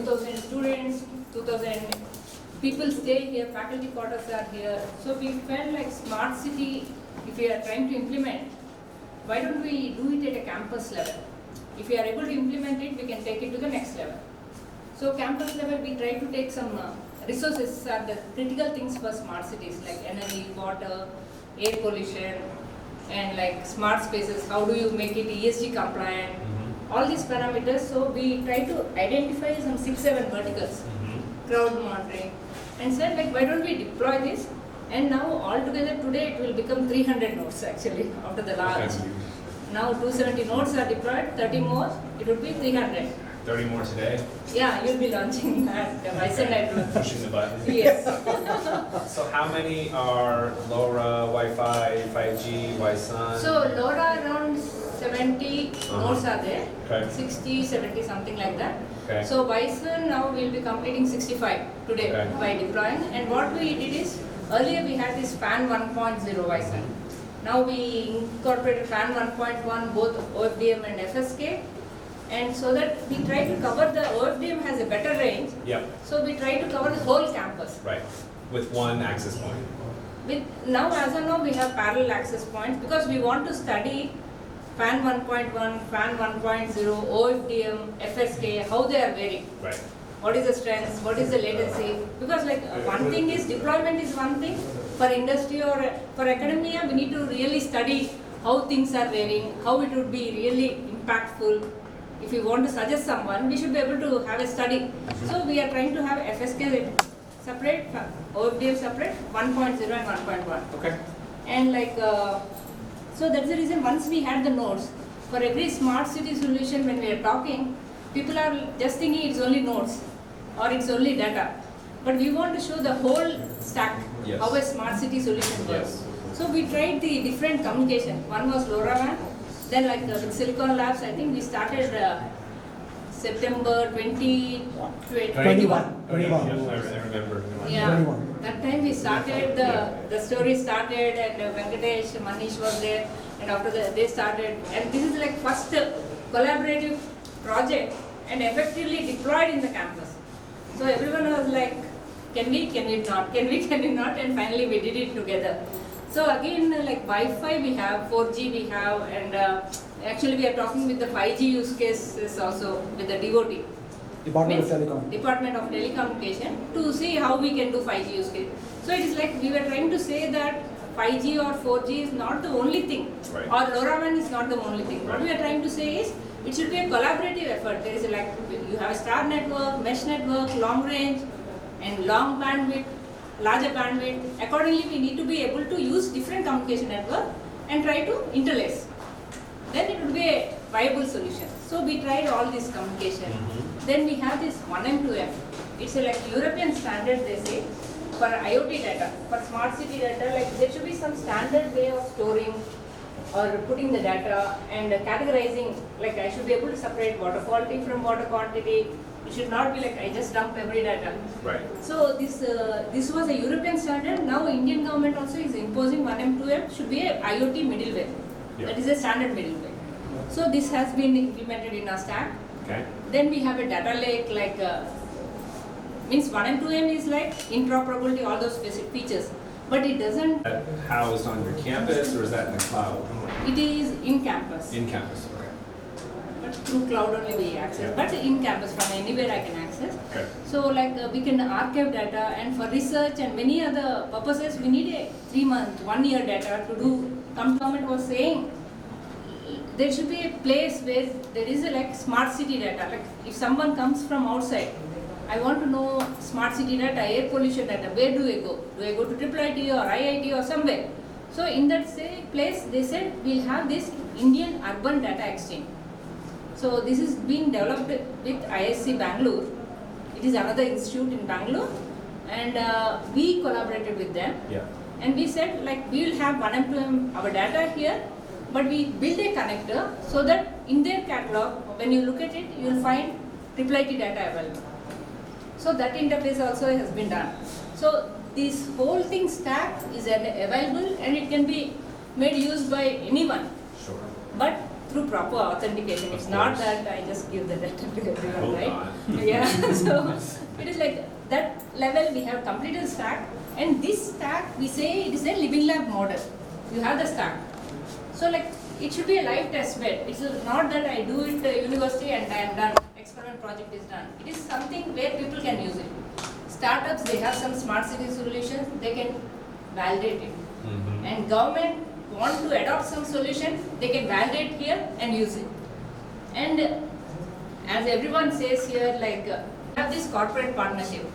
2,000 students, 2,000 people stay here, faculty quarters are here. So we felt like smart city, if we are trying to implement, why don't we do it at a campus level? If we are able to implement it, we can take it to the next level. So campus level, we try to take some resources are the critical things for smart cities like energy, water, air pollution, and like smart spaces. How do you make it ESG compliant? All these parameters. So we try to identify some 6-7 verticals, crowd monitoring, and said like why don't we deploy this? And now altogether today it will become 300 nodes actually after the launch. Now 270 nodes are deployed, 30 more, it would be 300. 30 more today? Yeah, you'll be launching that Wi-Fi network. Pushing the button? Yes. So how many are LoRa, Wi-Fi, 5G, Wi-Sun? So LoRa around 70 nodes are there, Okay. 60, 70 something like that. Okay. So Wi-Fi now we'll be completing 65 today Okay. by deploying. And what we did is, earlier we had this FAN 1.0 Wi-Fi. Now we incorporated FAN 1.1, both OFDM and FSK. And so that we try to cover the OFDM has a better range. Yep, So we try to cover the whole campus. right. With one access point. With now, as of now, we have parallel access points because we want to study FAN 1.1, FAN 1.0, OFDM, FSK, how they are varying. Right. What is the strength? What is the latency? Because like one thing is deployment is one thing. For industry or for academia, we need to really study how things are varying, how it would be really impactful. If we want to suggest someone, we should be able to have a study. So we are trying to have FSK separate, OFDM separate, 1.0 and 1.1. Okay. And like, so that's the reason once we had the nodes, for every smart city solution when we are talking, people are just thinking it's only nodes or it's only data. But we want to show the whole stack, Yes. how a smart city solution works. Yes. So we tried the different communication. One was LoRaWAN, then like with Silicon Labs, I think we started September 2021. 21. Oh, yeah, I remember. Yeah, 21. that time we started, the story started and Venkatesh, Manish was there, and after that they started. And this is like first collaborative project and effectively deployed in the campus. So everyone was like, can we not, can we not, and finally we did it together. So again, like Wi-Fi we have, 4G we have, and actually we are talking with the 5G use cases also with the DOT. Department of Means Telecom. Department of Telecommunication to see how we can do 5G use case. So it is like we were trying to say that 5G or 4G is not the only thing, Right. or LoRaWAN is not the only thing. What Right. we are trying to say is it should be a collaborative effort. There is a, like you have a star network, mesh network, long range, and long bandwidth, larger bandwidth. Accordingly, we need to be able to use different communication network and try to interlace. Then it would be a viable solution. So we tried all this communication. Then we have this 1M 2M. It's a like European standard, they say, for IoT data, for smart city data. Like there should be some standard way of storing or putting the data and categorizing. Like I should be able to separate water quality from water quantity. It should not be like I just dump every data. Right. So this was a European standard. Now Indian government also is imposing 1M 2M should be a IoT middleware. Yeah. That is a standard middleware. So this has been implemented in our stack. Okay. Then we have a data lake like means 1M 2M is like interoperability, all those basic features, but it doesn't. That housed on your campus, or is that in the cloud? It is in campus, In campus, okay. but through cloud only we access. But in campus from anywhere I can access. Okay. So like we can archive data, and for research and many other purposes we need a 3-month, 1-year data to do. Government was saying there should be a place where there is a like smart city data. Like if someone comes from outside, I want to know smart city data, air pollution data. Where do I go? Do I go to IIIT or IIT or somewhere? So in that place, they said we'll have this Indian Urban Data Exchange. So this is being developed with ISC Bangalore. It is another institute in Bangalore, and we collaborated with them. Yeah. And we said like we will have 1M 2M our data here, but we build a connector so that in their catalog, when you look at it, you will find IIIT data available. So that interface also has been done. So this whole thing stack is available and it can be made use by anyone. Sure. But through proper authentication. It's not that I just give the data to everyone, Hope right? not. Yeah, so it is like that level we have completed stack, and this stack we say it is a living lab model. You have the stack. So like it should be a live test bed. It's not that I do it at university and I am done. Experiment project is done. It is something where people can use it. Startups, they have some smart city solutions, they can validate it. Mhm. And government want to adopt some solution, they can validate here and use it. And as everyone says here, like have this corporate partnership.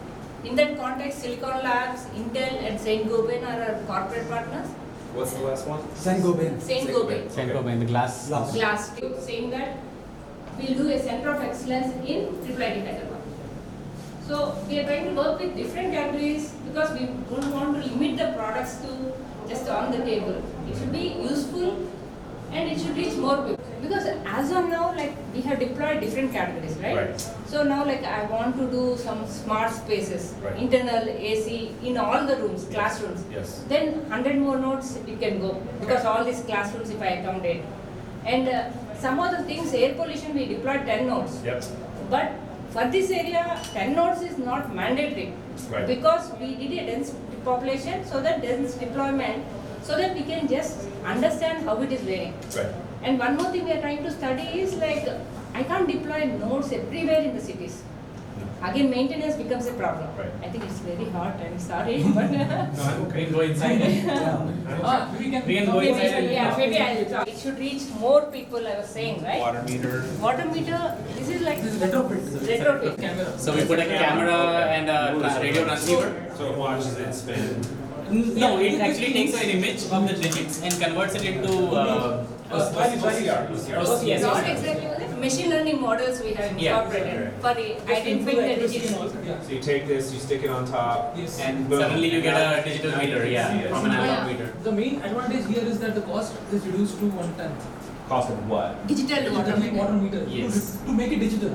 In that context, Silicon Labs, Intel and Saint Gobain are our corporate partners. What's the last one? Saint Gobain. Saint Gobain. in the glass. Glass tube, saying that we'll do a center of excellence in IIIT Hyderabad. So we are trying to work with different categories because we don't want to limit the products to just on the table. It should be useful and it should reach more people. Because as of now, like we have deployed different categories, right? Right. So now like I want to do some smart spaces, Right. internal AC in all the rooms, classrooms. Yes. Then 100 more nodes it can go because all these classrooms if I accommodate. And some of the things, air pollution, we deployed 10 nodes. Yep. But for this area, 10 nodes is not mandatory Right. because we did a dense population so that dense deployment so that we can just understand how it is varying. Right. And one more thing we are trying to study is like I can't deploy nodes everywhere in the cities. Again, maintenance becomes a problem. Right. I think it's very hot. I'm sorry, but No, I'm okay. We can go inside. We can We can go maybe, inside. yeah, maybe I'll talk. It should reach more people. I was saying, right? Water meter. Water meter. This is like This is retrofit. retrofit. Camera. So we put a camera and a radio transceiver. So it watches it spin. No, it actually takes an image of the digits and converts it into. OCR. Yes. Not exactly what it- machine learning models we have Yeah. incorporated for the identifying the digits. Yeah. So you take this, you stick it on top. Yes. And Boom. suddenly you get a digital Now you meter, can yeah, see it. from an analog Yeah. meter. The main advantage here is that the cost is reduced to 1 ton. Cost of what? Digital water Digital water meter. meter. Yes. To make it digital.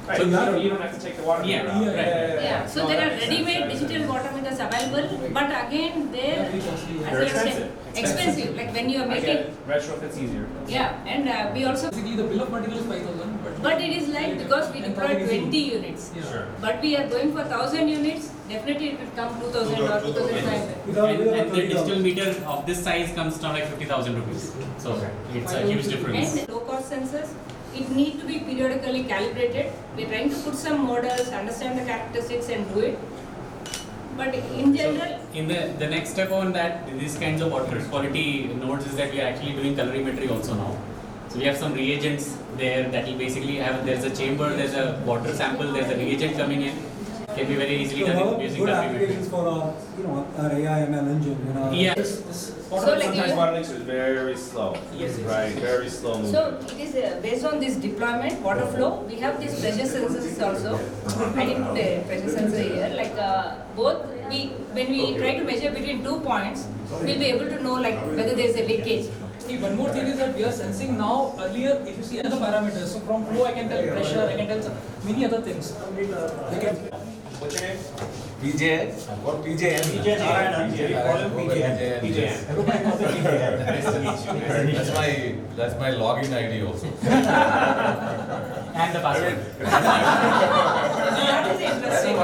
Right. So You don't have to take the water Yeah, meter out. right. Yeah, so No, there that are makes sense. ready-made That makes digital sense. water meters available, but again, they're Very costly. as They're I said, expensive. expensive. Like when you are I get making, it. Retrofit's easier. yeah, and we also, Basically, the bill of material is 5,000, but it is like because we deployed 20 units, Yeah. Sure. but we are going for 1,000 units. Definitely, it will come 2,000 or 2,500. And the digital meter of this size comes down like 50,000 rupees. So it's a huge difference. And low-cost sensors, it need to be periodically calibrated. We're trying to put some models, understand the characteristics, and do it. But in general, So in the next step on that, these kinds of water quality nodes is that we are actually doing colorimetry also now. So we have some reagents there that will basically have, there's a chamber, there's a water sample, there's a reagent coming in. Can be very easily So done have using good colorimetry. applications for our, our AI ML engine, Yeah. So like Sometimes you- water leaks is very slow. Yes. Right. Very slow moving. so it is based on this deployment, water flow, we have these pressure sensors also. I didn't put a pressure sensor here. Like both, when we try to measure between 2 points, we'll be able to know like whether there is a leakage. See, one more thing is that we are sensing now, earlier, if you see other parameters, so from flow I can tell pressure, I can tell many other things. What's your name? PJ or PJN? PJN. Nice to meet you. That's my login ID also. And the password. That is interesting.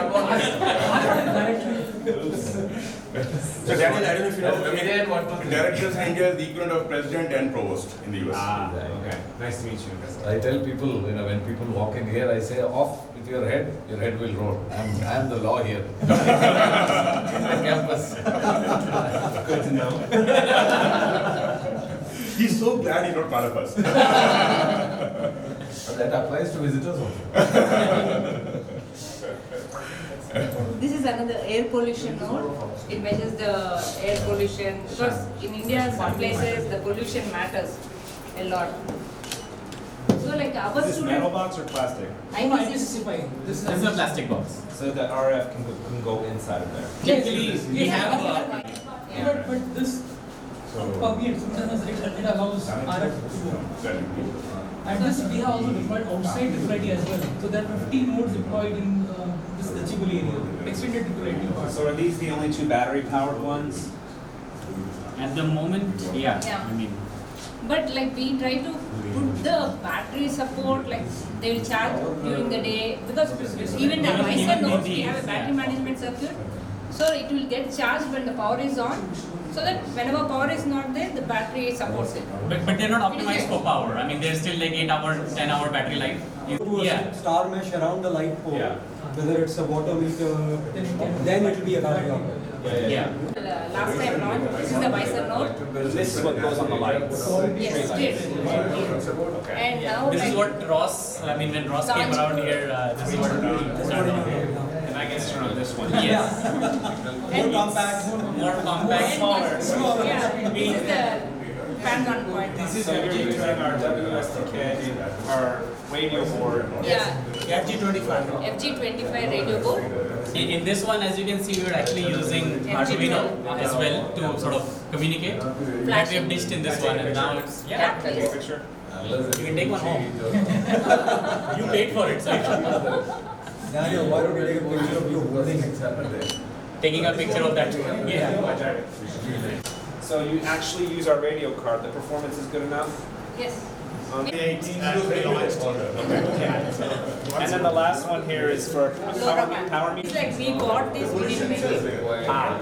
So Daniel, I don't know if you know, PJN 123. directors in India is the equivalent of president and provost in the US. Ah, okay. Nice to meet you. I tell people, when people walk in here, I say, off with your head will roll. I'm the law here. In the campus. Good to know. He's so glad he's not part of us. But that applies to visitors also. This is another air pollution node. It measures the air pollution because in India, some places the pollution matters a lot. So like our Is this metal students, box or plastic? IP65. This This is a plastic box. So the RF can go inside of there. Typically, we have But this, it allows RF to go. And this we have also deployed outside IIIT as well. So there are 15 nodes deployed in this Gachibowli area, extended IIIT. So are these the only two battery powered ones? at the moment, yeah. Yeah. I mean, But like we try to put the battery support, like they will charge during the day, because even the visor nodes, we have a battery management circuit. So it will get charged when the power is on, so that whenever power is not there, the battery supports it. But they're not optimized for power. I mean, they're still like 8-hour, 10-hour battery life. Do a star mesh around the light pole, Yeah. whether it's a water meter, then it will be a battery operated. Yeah. Last time launched, this is the visor node. This is what goes on the lights. Yes, straight. And now This is like, what Ross, I mean, when Ross came around here, this is what we started on here. And I guess turn on this one. Yes. More compact, More compact, smaller. yeah, this is the fan 1.1. So you're using our WSTK, our radio board. Yeah, FG25. FG25 radio board. In this one, as you can see, we're actually using Arduino as well to sort of communicate. That we have dished in this one, and now it's Yeah, Take a please. picture. You can take one home. You paid for it, so you should. Daniel, why don't we take a picture of you holding it? Taking a picture of that. Yeah. So you actually use our radio card. The performance is good enough. Yes. And then the last one here is for power It's meter. like we bought this, we didn't make it.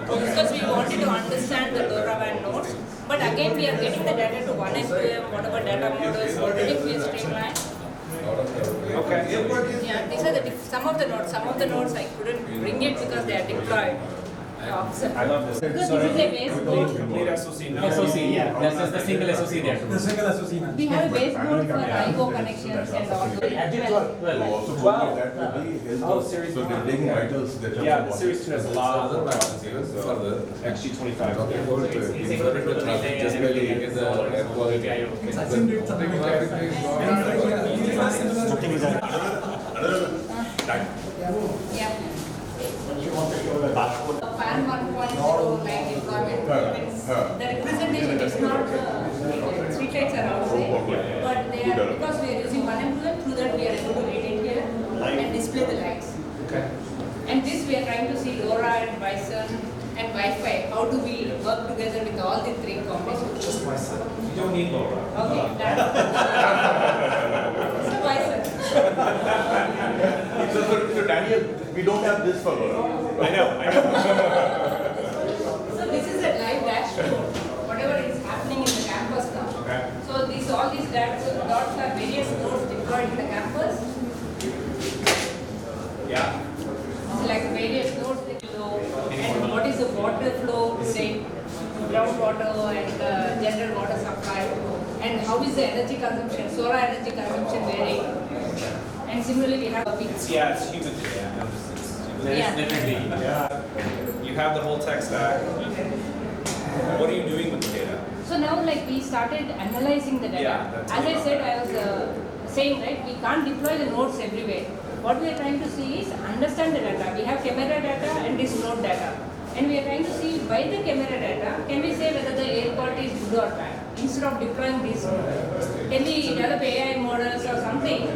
Because we wanted to understand the LoRaWAN nodes. But again, we are getting the data to 1 SQM, whatever data models, everything we streamlined. Okay. Yeah, these are the some of the nodes. Some of the nodes I couldn't bring it because they are deployed. I love this. Because this is a baseboard. Complete SOC. No. SOC, yeah. That's just the single SOC there. The single SOC We have a baseboard for IO connections and all. Oh, series So they're taking vitals that have Yeah, the series 2 has a lot Other of patterns even further. XG25. It's equivalent to traffic, just where you get the air quality. Yeah. Fan 1.0 like deployment means the representation is not the street lights are outside, but they are, because we are using 1 and 2, through that we are able to read it here and display the lights. Okay. And this we are trying to see LoRa and Bison and Wi-Fi. How do we work together with all the three combinations? Just myself. You don't need LoRa. Okay, done. So Bison. So Daniel, we don't have this for LoRa. I know. So this is a live dashboard. Whatever is happening in the campus now. Okay. So all these dots are various nodes deployed in the campus. Yeah. So like various nodes that you know, and what is the water flow today, groundwater and general water supply, and how is the energy consumption, solar energy consumption varying. And similarly we have a big Yeah, it's human today. I noticed it's human. There is Yeah. definitely. Yeah. You have the whole tech stack. What are you doing with the data? So now like we started analyzing the data. Yeah, that's As I good. said, I was saying, right, we can't deploy the nodes everywhere. What we are trying to see is understand the data. We have camera data and this node data. And we are trying to see by the camera data, can we say whether the air quality is good or bad? Instead of deploying these nodes. Can we develop AI models or something?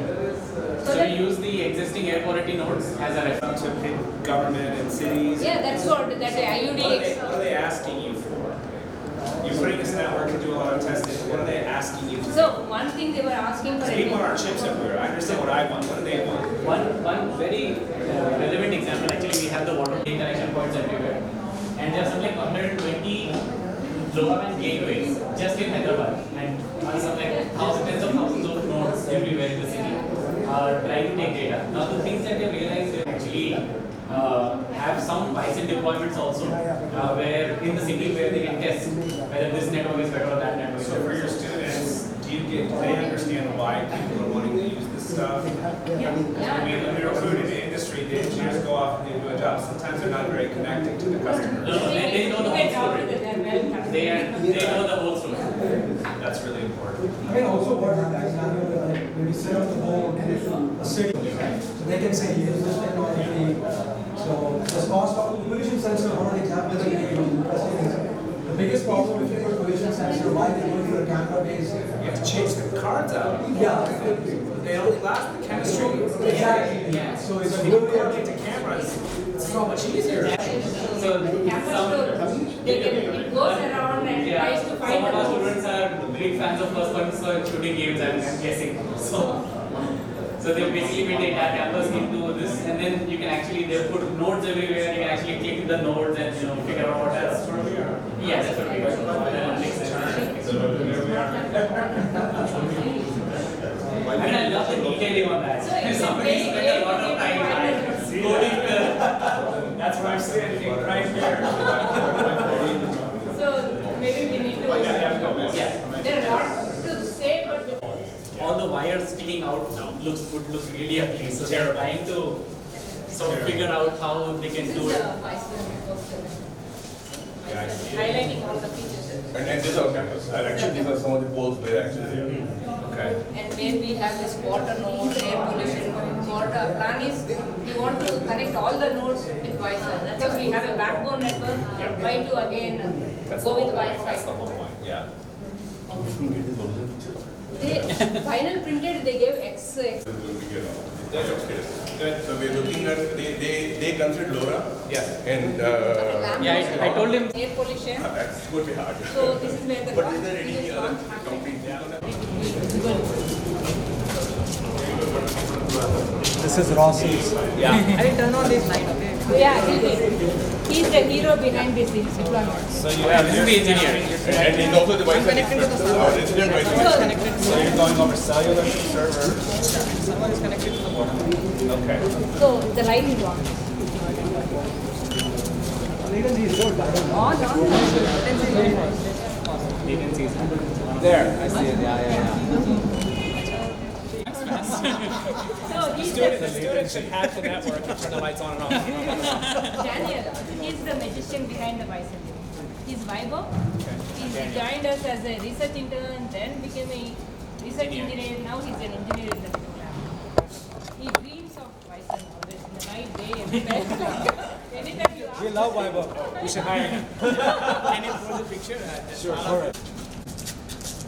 So we use the existing air quality nodes as a reference. To pick government and cities. Yeah, that's what that What are IUD. what are they asking you for? You're putting this network to do a lot of testing. What are they asking you to do? So one thing they were asking for. We want our chips everywhere. I understand what I want. What do they want? One very relevant example, actually we have the water connection points everywhere. And there are something like 120 LoRaWAN gateways just in Hyderabad. And something like tens of thousands of nodes everywhere in the city are trying to take data. Now the things that they realized is actually have some Bison deployments also, where in the city where they can test whether this network is better or that network is So for better. your students, do they understand why people are wanting to use this stuff? I mean, when we recruit in the industry, the engineers go off and they do a job. Sometimes they're not very connected to the customer. No, they know the whole story. They know the whole story. That's really important. I mean, also what happens now, like, when we set up the whole a city, so they can say, use this technology. So the cost of the collision sensor, one of the examples that we use, the biggest problem if you put collision sensor, why they go to a camera base. You have to change the cards out. Yeah. They don't last the chemistry. Exactly. Yeah. So it's When you really coordinate to cameras, it's so much easier. So Campus some store, it goes around and tries to some find of the our nodes. students are big fans of first-person shooting games, I'm guessing. So they basically made the entire campus into this, and then you can actually they put nodes everywhere. You can actually click the nodes and figure out what else. Yeah, that's what we got. That makes sense. I mean, I love the detailing on that. Somebody spent a lot of time coding the. That's what I'm saying, right here. So maybe we need to. Yeah. There are lots to say, but All the wires sticking out would look really ugly. So they're trying to sort of figure out how they can this do is it. a highlighting all the features. And this is our campus. And actually, these are some of the poles where actually. Okay. And where we have this water node, air pollution, water plan is we want to connect all the nodes with Wi-Fi. Because we have a backbone network, why to again go with Wi-Fi? That's the whole point, yeah. They final printed they gave X. Good. So we're looking at, they consider LoRa. Yes. And Yeah, I told him. Air pollution. that's going to be hard. So this is where the But is there any other company? This is Rossi's. Yeah, he's the hero behind this deployment. So you Yeah, this is the engineer. And he's also the vice president. Our resident vice president. So you're going over cellular to server? Okay. So the line is on. There, I see it, yeah. So he's The students should hack the network and turn the lights on and off. Daniel, he's the magician behind the Bison. He's Vaibhav. He joined us as a research intern, then became a research engineer. Now he's an engineer in the lab. He dreams of Bison always in the night, day, everywhere. Anytime you ask. We love Vaibhav. We should hire him. Can you put the picture? Sure, all right.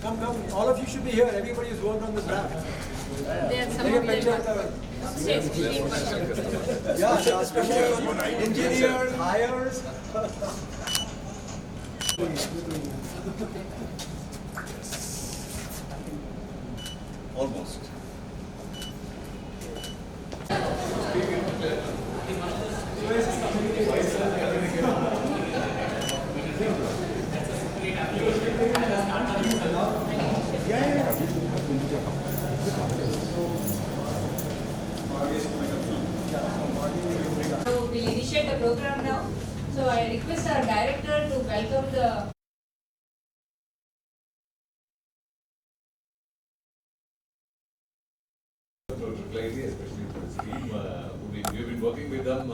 Come, all of you should be here. Everybody is worked on this lab. There's some Take a of picture of them. the... Yeah, especially engineers, hires. Almost. So we'll initiate the program now. So I request our director to welcome the Lately, especially for this team, we've been working with them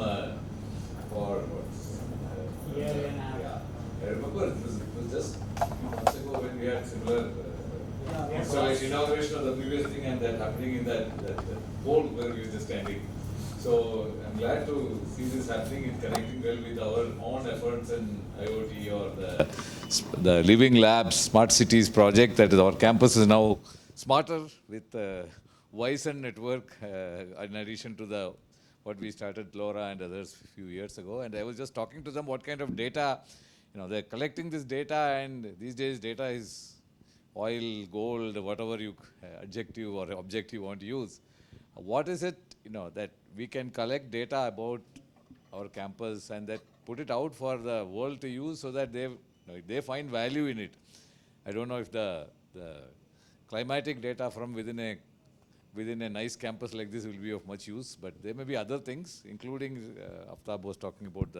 for what? Year and a half. Yeah. I remember it was just a few months ago when we had similar installation, inauguration of the previous thing and that happening in that pole where we were just standing. So I'm glad to see this happening. It's connecting well with our own efforts in IoT or the Living Labs Smart Cities project. That is, our campus is now smarter with Wi-Fi network in addition to what we started LoRa and others a few years ago. And I was just talking to them what kind of data, they're collecting this data, and these days data is oil, gold, whatever you adjective or object you want to use. What is it, that we can collect data about our campus and that put it out for the world to use so that they find value in it. I don't know if the climatic data from within a nice campus like this will be of much use, but there may be other things, including Aftab was talking about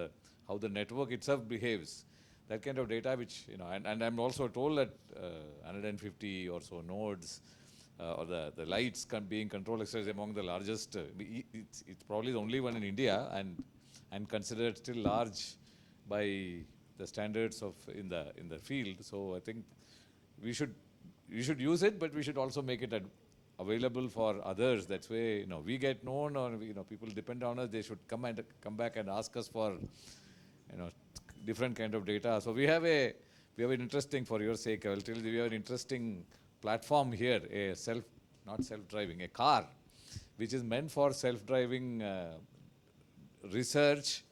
how the network itself behaves. That kind of data which, and I'm also told that 150 or so nodes or the lights being control exercise among the largest, it's probably the only one in India and considered still large by the standards in the field. So I think we should use it, but we should also make it available for others. That's way we get known, or people depend on us. They should come back and ask us for different kind of data. So we have an interesting, for your sake, I will tell you, we have an interesting platform here, not self-driving, a car, which is meant for self-driving research,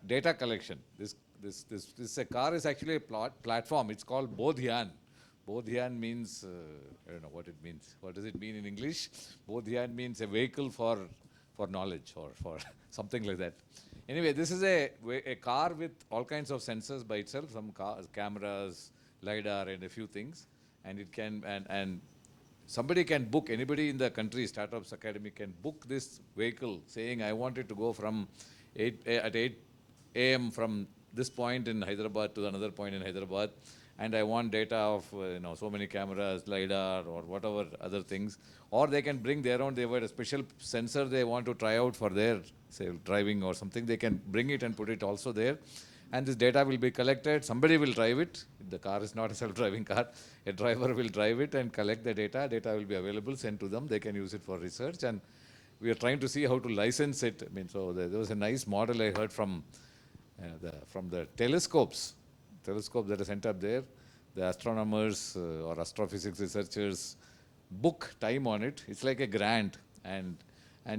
data collection. This car is actually a platform. It's called Bodhyan, Bodhyan means, I don't know what it means. What does it mean in English? Bodhyan means a vehicle for knowledge or for something like that. Anyway, this is a car with all kinds of sensors by itself, some cameras, LiDAR and a few things. And it can, and somebody can book, anybody in the country, Startups Academy can book this vehicle saying, I want it to go from at 8 a.m. from this point in Hyderabad to another point in Hyderabad, and I want data of so many cameras, LiDAR or whatever other things. Or they can bring their own, they have a special sensor they want to try out for their, say, driving or something. They can bring it and put it also there. And this data will be collected. Somebody will drive it. The car is not a self-driving car. A driver will drive it and collect the data. Data will be available, sent to them. They can use it for research. And we are trying to see how to license it. I mean, so there was a nice model I heard from the telescopes that are sent up there. The astronomers or astrophysics researchers book time on it. It's like a grant, and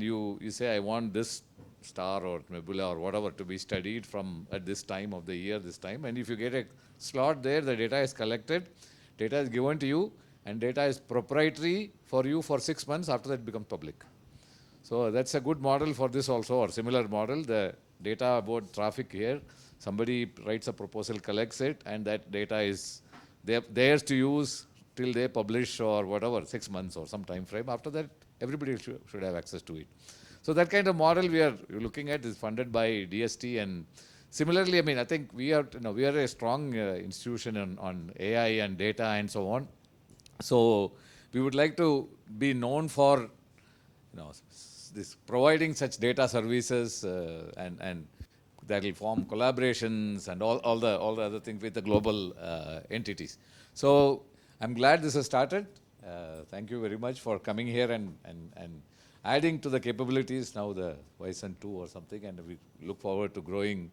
you say, I want this star or nebula or whatever to be studied from at this time of the year, this time. And if you get a slot there, the data is collected, data is given to you, and data is proprietary for you for 6 months. After that, it becomes public. So that's a good model for this also, or similar model. The data about traffic here, somebody writes a proposal, collects it, and that data is theirs to use till they publish or whatever, 6 months or some time frame. After that, everybody should have access to it. So that kind of model we are looking at is funded by DST, and similarly, I mean, I think we are a strong institution on AI and data and so on. So we would like to be known for this providing such data services and that will form collaborations and all the other things with the global entities. So I'm glad this has started. Thank you very much for coming here and adding to the capabilities, now the Vysan 2 or something, and we look forward to growing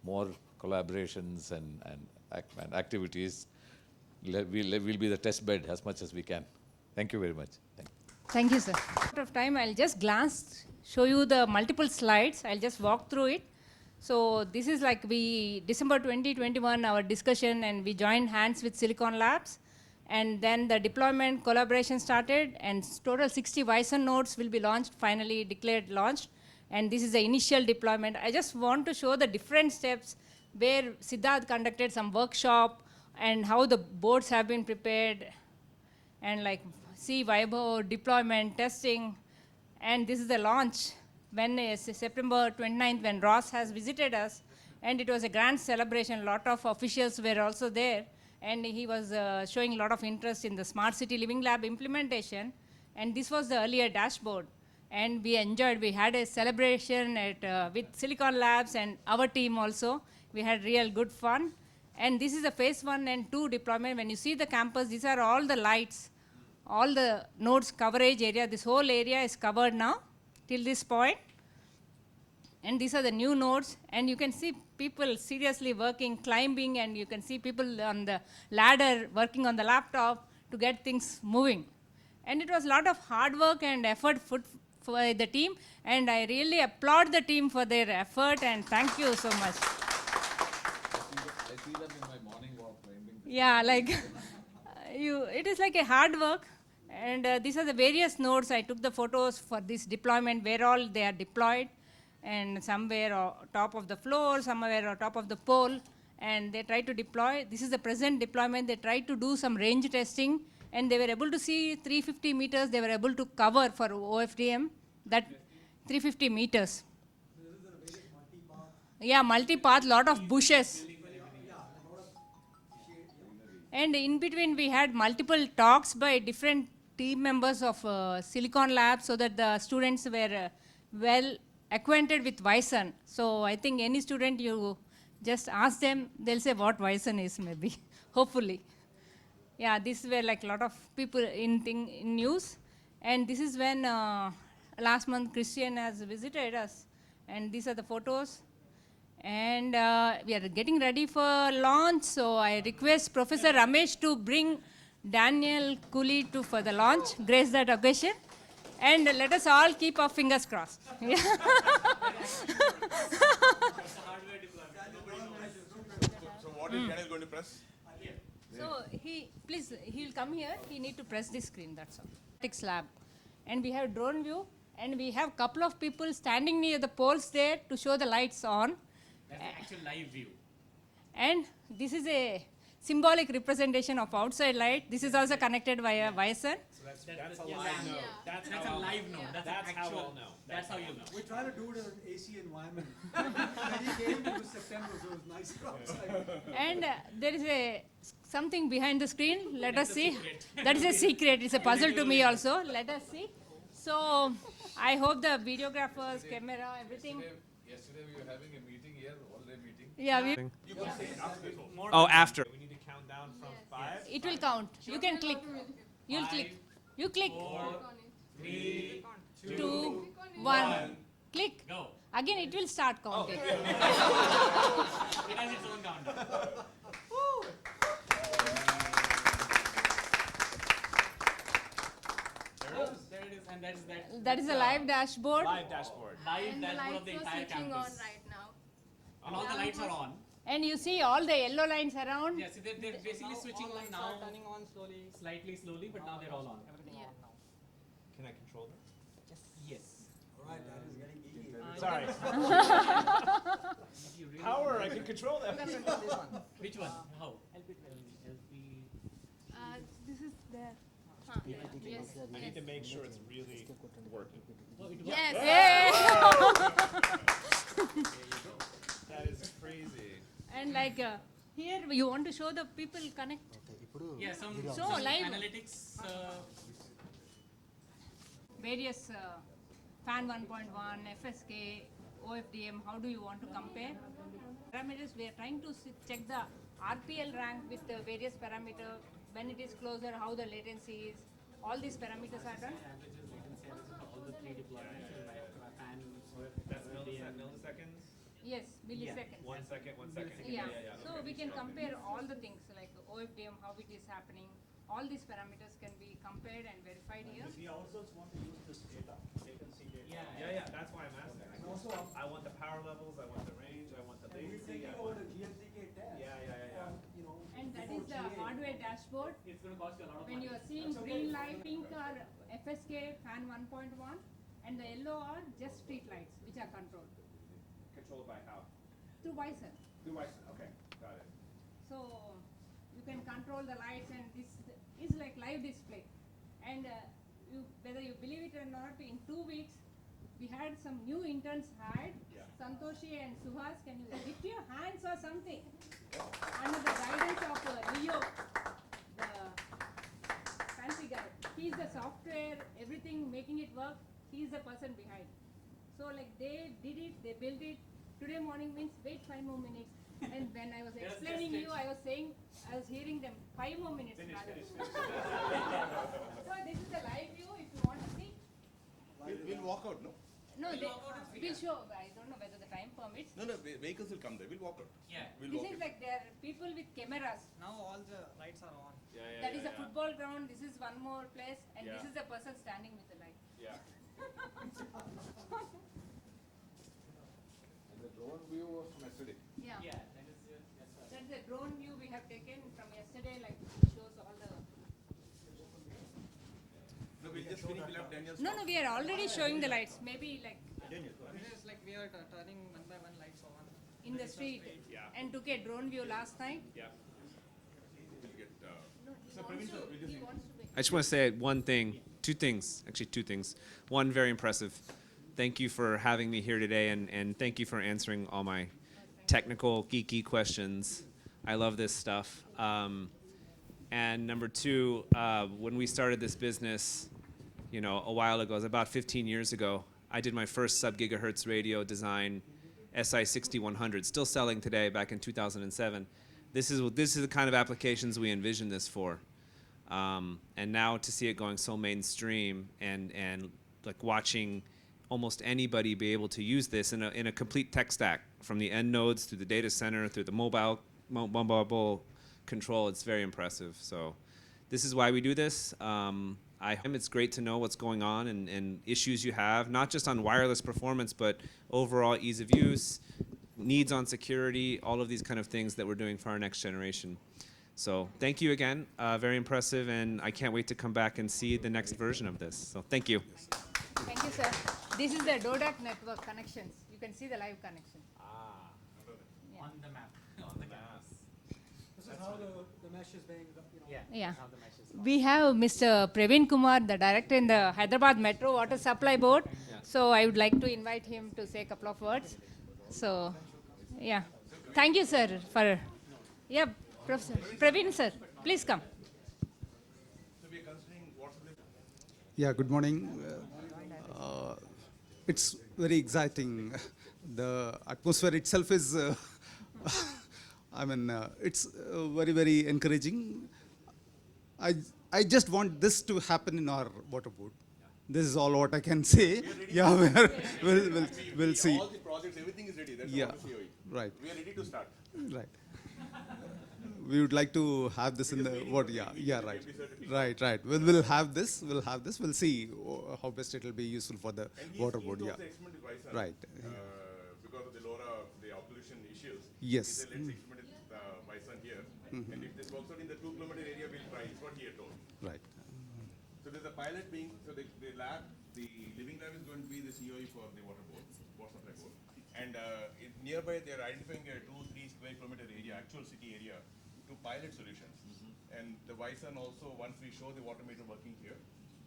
more collaborations and activities. We'll be the test bed as much as we can. Thank you very much. Thank you, sir. Out of time, I'll just show you the multiple slides. I'll just walk through it. So this is like December 2021, our discussion, and we joined hands with Silicon Labs. And then the deployment collaboration started, and total 60 Vysan nodes will be launched, finally declared launched. And this is the initial deployment. I just want to show the different steps where Siddharth conducted some workshop and how the boards have been prepared, and like see Vaibhav, deployment, testing. And this is the launch when September 29th, when Ross has visited us, and it was a grand celebration. A lot of officials were also there, and he was showing a lot of interest in the Smart City Living Lab implementation. And this was the earlier dashboard. And we enjoyed, we had a celebration with Silicon Labs and our team also. We had real good fun. And this is the phase 1 and 2 deployment. When you see the campus, these are all the lights, all the nodes coverage area. This whole area is covered now till this point. And these are the new nodes, and you can see people seriously working, climbing, and you can see people on the ladder working on the laptop to get things moving. And it was a lot of hard work and effort for the team, and I really applaud the team for their effort, and thank you so much. I see them in my morning walk. Yeah, like it is like a hard work. And these are the various nodes. I took the photos for this deployment, where all they are deployed. And somewhere on top of the floor, somewhere on top of the pole, and they try to deploy. This is the present deployment. They tried to do some range testing, and they were able to see 350 meters. They were able to cover for OFDM, that 350 meters. Yeah, multi-path, lot of bushes. And in between, we had multiple talks by different team members of Silicon Labs, so that the students were well acquainted with Vysan. So I think any student, you just ask them, they'll say what Vysan is, maybe, hopefully. Yeah, these were like a lot of people in news. And this is when last month Christian has visited us. And these are the photos. And we are getting ready for launch. So I request Professor Ramesh to bring Daniel Cooley for the launch, grace that occasion. And let us all keep our fingers crossed. So what is Daniel going to press? So he'll come here. He need to press this screen. That's all. Lab, and we have drone view, and we have couple of people standing near the poles there to show the lights on. That's the actual live view. And this is a symbolic representation of outside light. This is also connected via Wisan. So that's a live node. That's That's how a live node. That's how actual. we'll know. That's how you'll know. We try to do it in an AC environment. When he came, it was September, so it was nice outside. And there is something behind the screen. Let us That's a see. secret. That is a secret. It's a puzzle to me also. Let us see. So I hope the videographers, camera, everything. Yesterday we were having a meeting here, all-day meeting. Yeah, Oh, after. We need to count down from 5. it will count. You can click. You'll click. You click. 4, 3, 2, 1. Click. go. Again, it will start counting. It has its own countdown. There it is, and that is that. That is a live dashboard. Live dashboard. Live And the dashboard of lights the are entire switching on campus. right now. And all the lights are on. And you see all the yellow lines around. Yeah, see, they're basically switching on now. Turning on slowly. Slightly slowly, but now they're all on. Everything Yeah. on now. Can I control them? Yes. All right, that is getting geeky. Sorry. Power, I can control them. Which one? How? This is there. Yes. I need to make sure it's really working. Yes. That is crazy. And like here, you want to show the people connect. Yeah, some live. analytics. Various FAN 1.1, FSK, OFDM, how do you want to compare? Parameters, we are trying to check the RPL rank with the various parameters, when it is closer, how the latency is, all these parameters are done. Averages, latency averages for all the 3 deployments. Fan, That's milliseconds? Yes, milliseconds. 1 second, 1 second. Yeah, so we can compare all the things like OFDM, how it is happening. All these parameters can be compared and verified here. We also want to use this data, latency data. Yeah, that's why I'm asking. I want the power levels, I want the range, I want the We're latency. taking over the GSDK test. Yeah. You know, And that before is the GA. hardware dashboard. it's going to cost you a lot of When money. you are seeing green light, pink are FSK fan 1.1, and the yellow are just street lights, which are controlled Controlled by how? through Wisan. Through Wi-Fi. Okay, got it. So you can control the lights, and this is like live display. And whether you believe it or not, in 2 weeks we had some new interns hired. Yeah. Santoshi and Suhas, can you lift your hands or something? Under the guidance of Leo, the fancy guy. He's the software, everything, making it work. He's the person behind. So like they did it, they built it. Today morning means wait 5 more minutes. And when I was Just explaining test you, it. I was hearing them 5 more minutes. rather. Finish. So this is the live view if you want to see. We'll walk out, no? No, we'll show. I don't know whether the time permits. No, vehicles will come there. We'll walk out. Yeah. We'll This walk is it. like there are people with cameras. Now all the lights are on. That is a football ground. This is one more place, and this Yeah. is the person standing with the light. Yeah. And the drone view was from yesterday. Yeah. Yeah, that is that's right. That's the drone view we have taken from yesterday. Like shows all the. No, we'll just finish. We'll have 10 years. No, we are already showing the lights. Maybe like This is like we are turning one by one lights on. in the street. Yeah. And took a drone view last night. Yeah. We'll get. No, he wants to. I just want to say one thing, 2 things, actually 2 things. One, very impressive. Thank you for having me here today, and thank you for answering all my technical, geeky questions. I love this stuff. And number 2, when we started this business, a while ago, it was about 15 years ago, I did my first sub-gigahertz radio design, SI 6100, still selling today, back in 2007. This is the kind of applications we envisioned this for. And now to see it going so mainstream and like watching almost anybody be able to use this in a complete tech stack, from the end nodes through the data center, through the mobile control, it's very impressive. So this is why we do this. It's great to know what's going on and issues you have, not just on wireless performance, but overall ease of use, needs on security, all of these kind of things that we're doing for our next generation. So thank you again. Very impressive, and I can't wait to come back and see the next version of this. So thank you. Thank you, sir. This is the DODAC network connections. You can see the live connection. On the map. On the canvas. This is how the mesh is being, Yeah. We have Mr. Praveen Kumar, the director in the Hyderabad Metro Water Supply Board. So I would like to invite him to say a couple of words. So, yeah. Thank you, sir, for, yeah, Professor. Praveen, sir, please come. Yeah, good morning. It's very exciting. The atmosphere itself is, it's very, very encouraging. I just want this to happen in our water board. This is all what I can say. Yeah, we'll see. All the projects, everything is ready. That's Yeah, the COE. right. We are ready to start. Right. We would like to have this in the what? Yeah, right. We'll have this. We'll see how best it will be useful for the water board. Yeah. Right. Because of the LoRa, the pollution issues. Yes. Let's experiment with my son here. And if this works out in the 2-kilometer area, we'll try. It's what he had told. Right. So there's a pilot being, so the lab, the living lab is going to be the COE for the water board, water supply board. And nearby they're identifying a 2-3 square kilometer area, actual city area, to pilot solutions. And the Visan also, once we show the water meter working here,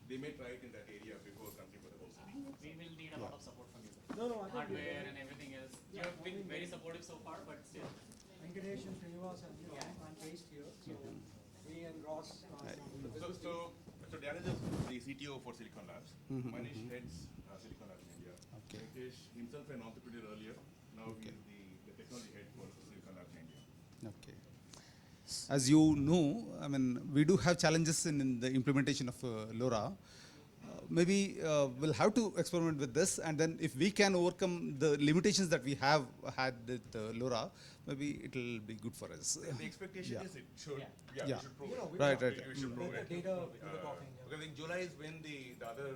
they may try it in that area before coming for the whole city. We will need a lot of support from you. No, Hardware and everything else. You have been very supportive so far, but still. Venkatesh and Srinivas and, I'm based here, so we and Ross. So Daniel is the CTO for Silicon Labs. Manish heads Silicon Labs in India. Okay. Venkatesh himself an entrepreneur earlier. Now he is the technology head for Silicon Labs in India. Okay. As you know, we do have challenges in the implementation of LoRa. Maybe we'll have to experiment with this, and then if we can overcome the limitations that we have had with LoRa, maybe it will be good for us. The expectation is it should, we should prove it. Right. We should prove it. Data, Because in July is when the other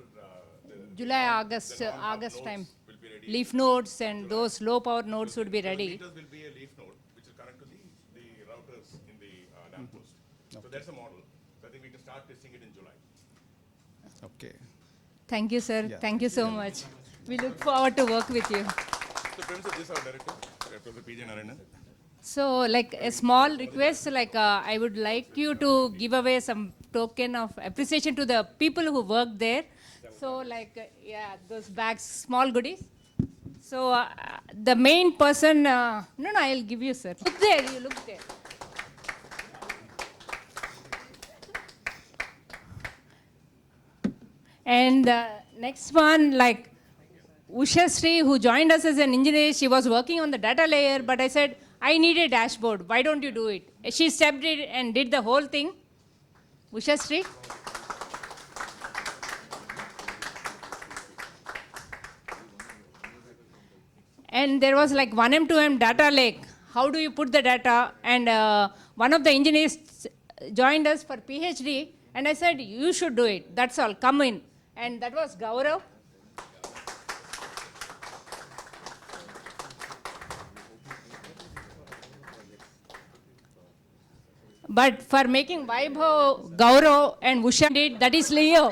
July, August, the non-hub August nodes time. will be ready. Leaf nodes and those low power nodes would be ready. Meters will be a leaf node, which will connect to the routers in the lamppost. So that's a model. So I think we can start testing it in July. Okay. Thank you, sir. Yeah. Thank you so much. We look forward to work with you. So friends of this, our director, Professor P.J. Narayanan. So, like a small request, I would like you to give away some token of appreciation to the people who work there. So, those bags, small goodies. So, the main person, I'll give you, sir. Look there, you look there. And next one, Usha Sri, who joined us as an engineer, she was working on the data layer, but I said, I need a dashboard. Why don't you do it? She stepped in and did the whole thing. Usha Sri. And there was 1M, 2M data lake. How do you put the data? And one of the engineers joined us for PhD, and I said, you should do it. That's all. Come in. And that was Gaurav. But for making Vaibhav, Gaurav, and Usha did, that is Leo.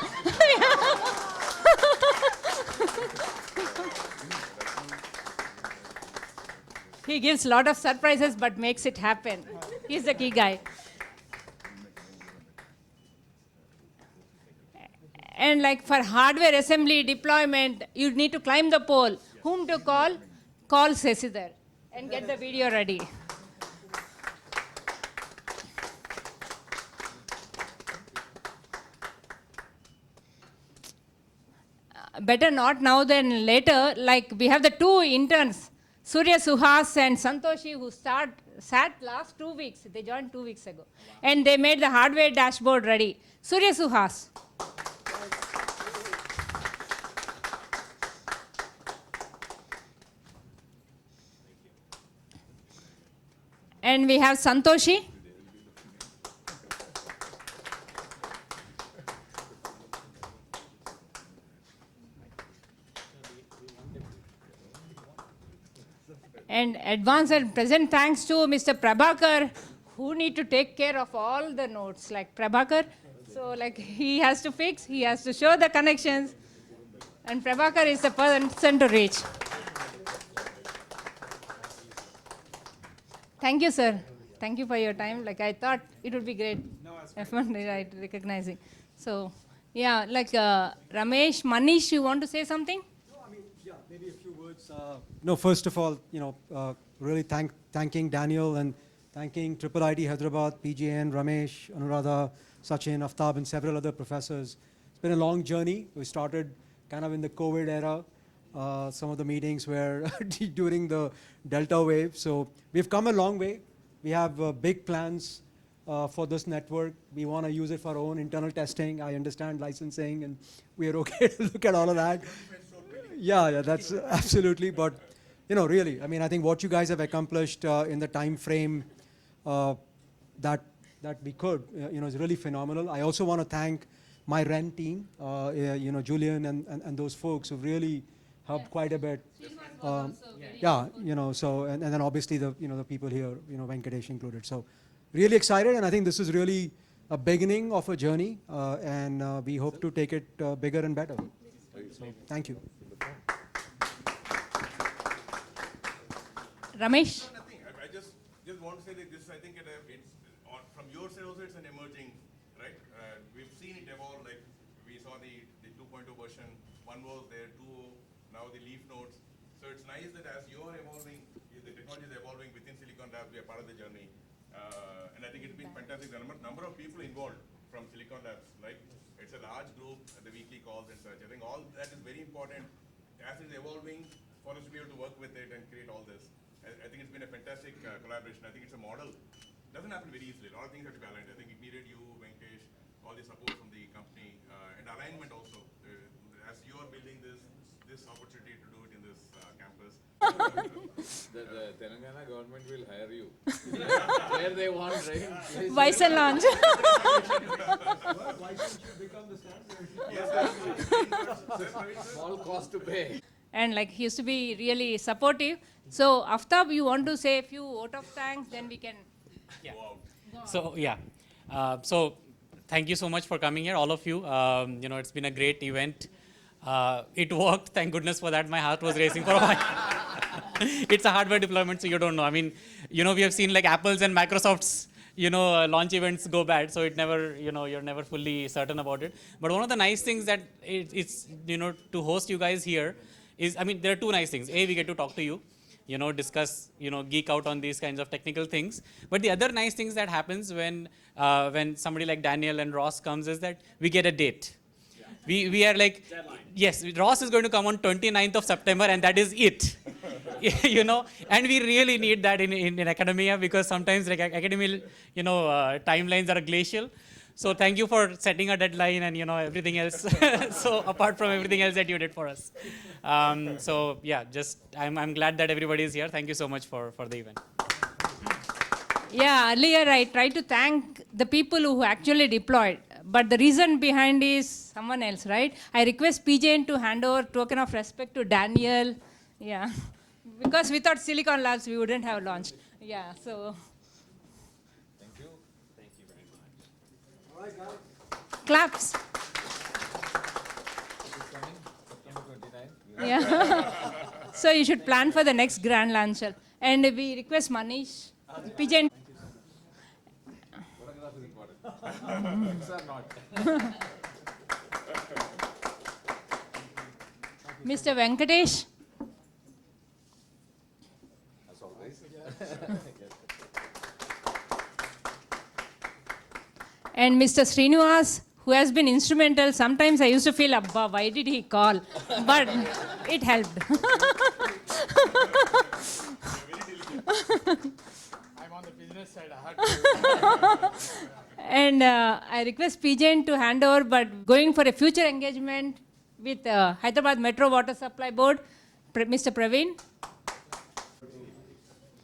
He gives a lot of surprises but makes it happen. He's the key guy. And for hardware assembly deployment, you need to climb the pole. Whom to call? Call Sasidhar and get the video ready. Better not now than later. We have the two interns, Surya Suhas and Santoshi, who sat last 2 weeks. They joined 2 weeks ago. And they made the hardware dashboard ready. Surya Suhas. And we have Santoshi. And advance and present thanks to Mr. Prabhakar, who need to take care of all the nodes, like Prabhakar. So like he has to fix, he has to show the connections, and Prabhakar is the person to reach. Thank you, sir. Thank you for your time. Like I thought it would be great. F1 right, recognizing. So yeah, like Ramesh, Manish, you want to say something? Yeah, maybe a few words. No, first of all, really thanking Daniel and thanking IIIT Hyderabad, PGN, Ramesh, Anuradha, Sachin, Aftab, and several other professors. It's been a long journey. We started kind of in the COVID era. Some of the meetings were during the Delta wave. So we've come a long way. We have big plans for this network. We want to use it for our own internal testing. I understand licensing, and we are okay to look at all of that. Yeah, that's absolutely. But really, I mean, I think what you guys have accomplished in the time frame that we could, is really phenomenal. I also want to thank my REN team, Julian and those folks who really helped quite a bit. So and then obviously the people here, Venkatesh included. So really excited, and I think this is really a beginning of a journey, and we hope to take it bigger and better. So thank you. Ramesh? No, nothing. I just want to say that this, I think, from your side also, it's an emerging, right? We've seen it evolve. Like we saw the 2.0 version. One was there, 2.0, now the leaf nodes. So it's nice that as you're evolving, the technology is evolving within Silicon Labs. We are part of the journey, and I think it's been fantastic. The number of people involved from Silicon Labs, like it's a large group, the weekly calls and such. I think all that is very important as it's evolving for us to be able to work with it and create all this. I think it's been a fantastic collaboration. I think it's a model. Doesn't happen very easily. A lot of things have to be aligned. I think it needed you, Venkatesh, all the support from the company, and alignment also. As you are building this opportunity to do it in this campus. The Telangana government will hire you. Where they want, right? Vice and launch. Why should you become the standard? Yes, Small cost to pay. And like he used to be really supportive. So Aftab, you want to say a few vote of thanks, then we can. Yeah. So yeah. So thank you so much for coming here, all of you. It's been a great event. It worked. Thank goodness for that. My heart was racing for a while. It's a hardware deployment, so you don't know. I mean, we have seen like Apple's and Microsoft's, launch events go bad. So it never, you're never fully certain about it. But one of the nice things that it's, to host you guys here is, I mean, there are two nice things. A, we get to talk to you, discuss, geek out on these kinds of technical things. But the other nice things that happens when somebody like Daniel and Ross comes is that we get a date. We are like, yes, Ross is going to come on 29th of September, and that is it. And we really need that in academia, because sometimes like academia, timelines are glacial. So thank you for setting a deadline and everything else. So apart from everything else that you did for us. So yeah, I'm glad that everybody is here. Thank you so much for the event. Yeah, earlier I tried to thank the people who actually deployed, but the reason behind is someone else, right? I request PJN to hand over token of respect to Daniel. Yeah, because without Silicon Labs we wouldn't have launched. Yeah, so. Thank you. Thank you very much. All right, guys. Claps. Coming September 29th. Yeah. So you should plan for the next grand launcher. And we request Manish, PJN. Photograph is important. Picks are not. Mr. Venkatesh. As always. And Mr. Srinivas, who has been instrumental. Sometimes I used to feel, Abba, why did he call? But it helped. I'm on the business side. I had to. And I request PJN to hand over, but going for a future engagement with Hyderabad Metro Water Supply Board, Mr. Praveen.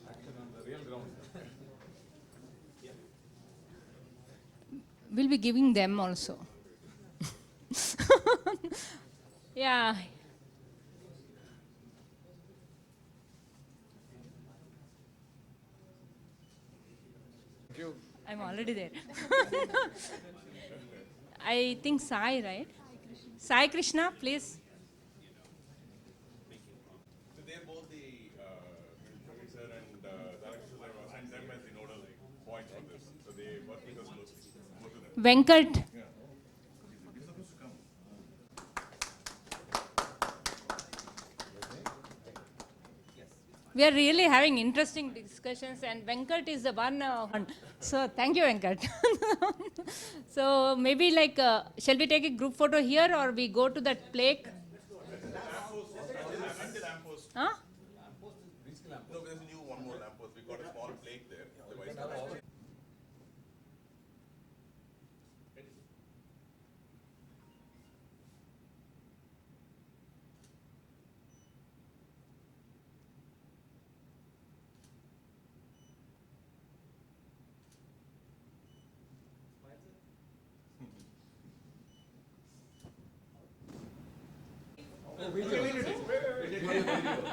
Action on the real ground. We'll be giving them also. Yeah. Thank you. I'm already there. I think Sai, right? Sai Krishna, please. So they're both the Ravi sir and Dalakrishna sir have assigned them as the nodal points for this. So they work with us closely, both of them. Venkat. Yeah. You're supposed to come. We are really having interesting discussions, and Venkat is the one. So thank you, Venkat. So maybe like, shall we take a group photo here, or we go to that plaque? Huh? No, there's a new one more lamppost. We got a small plaque there. The vice chancellor.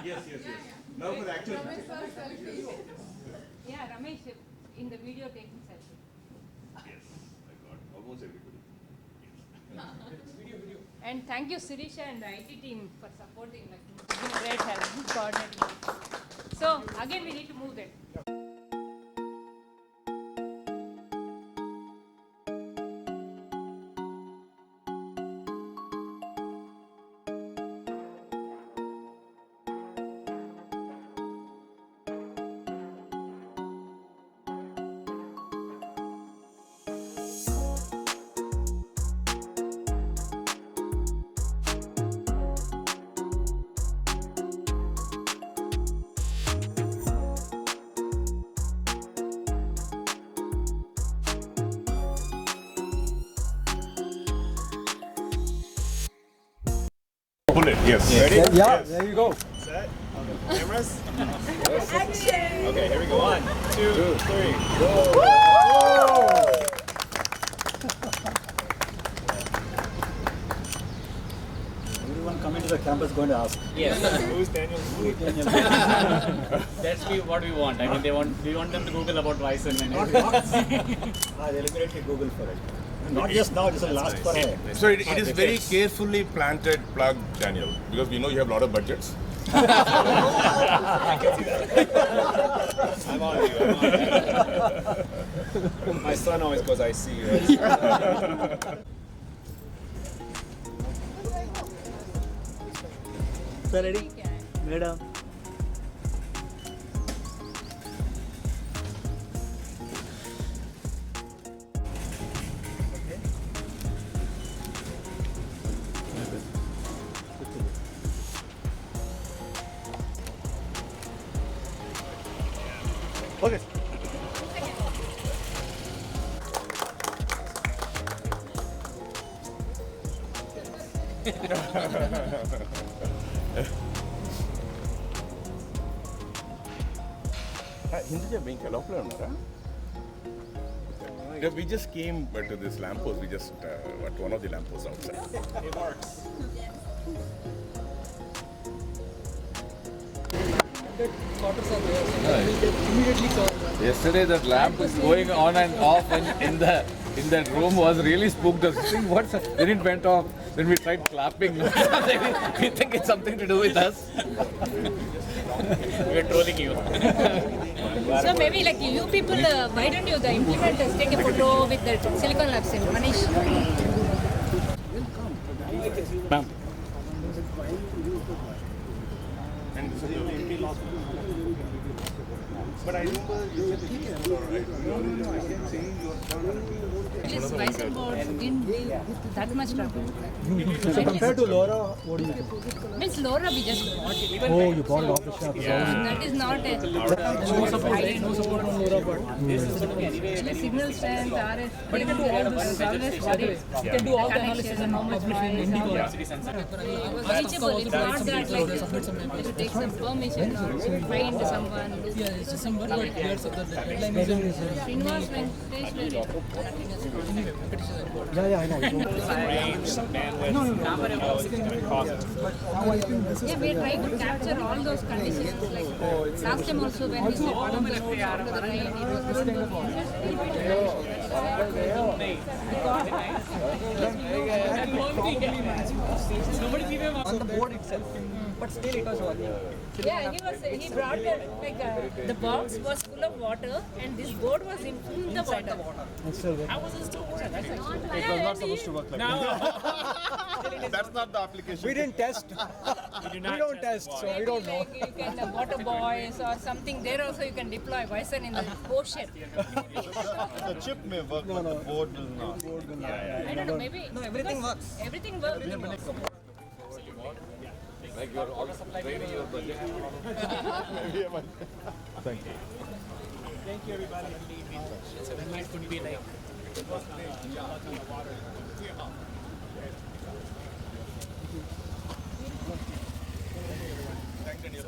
Yes. Now for the actual. Yeah, Ramesh, in the video taking selfie. Yes, I got almost everybody. And thank you, Sirisha and the IT team for supporting, like, giving great help, coordinating. So again, we need to move that. Pull it, yes. Ready? Yeah, there you go. Set. Okay. Cameras. Action. Okay, here we go. 1, 2, 3. Everyone coming to the campus going to ask. Yes. Who's Daniel? That's what we want. I mean, we want them to Google about Bison and They'll immediately Google for it. Not just now, this will last for a... So it is very carefully planted plug, Daniel, because we know you have a lot of budgets. I'm on you. My son always goes, I see you. Sir, ready? Madam. Okay. Yeah, we just came to this lamppost. We just at one of the lampposts outside. It works. Yesterday that lamp was going on and off in that room was really spooked us. Think what's then it went off. Then we tried clapping. We think it's something to do with us. we're trolling you. So maybe like you people, why don't you, the implementers, take a photo with the Silicon Labs in Manish? Ma'am. But I remember you said right? This Bison board didn't deal with that much trouble. So compared to Laura, what do you think? Means Laura, we just bought it. Oh, you bought it off the shelf. That is not a... No support on Laura, but Signal strength, RF, but you can do all this. Always worried. you can do all the analysis and how much machine in the Reachable, it's not that like you have to take some permission or find someone. December, but there's the deadline is in Srinivas Venkatesh will Yeah, I know. Range, bandwidth, you know, it's gonna cost. Yeah, we are trying to capture all those conditions. Like last time also when we said bottom left to the right, it was this kind of nobody gave him on the board itself, but still it was working. Yeah, he brought the box was full of water and this board was in the water. How was it still working? It was not supposed to work. That's not the application. We didn't test. We don't test, so we don't know. Like you can water boys or something there also you can deploy Bison in the ocean. The chip may work, but the board does not. I don't know, maybe. No, everything works. Everything works. Like you're all training your budget. Thank you. Thank you, everybody. So that might could be like. Thank you.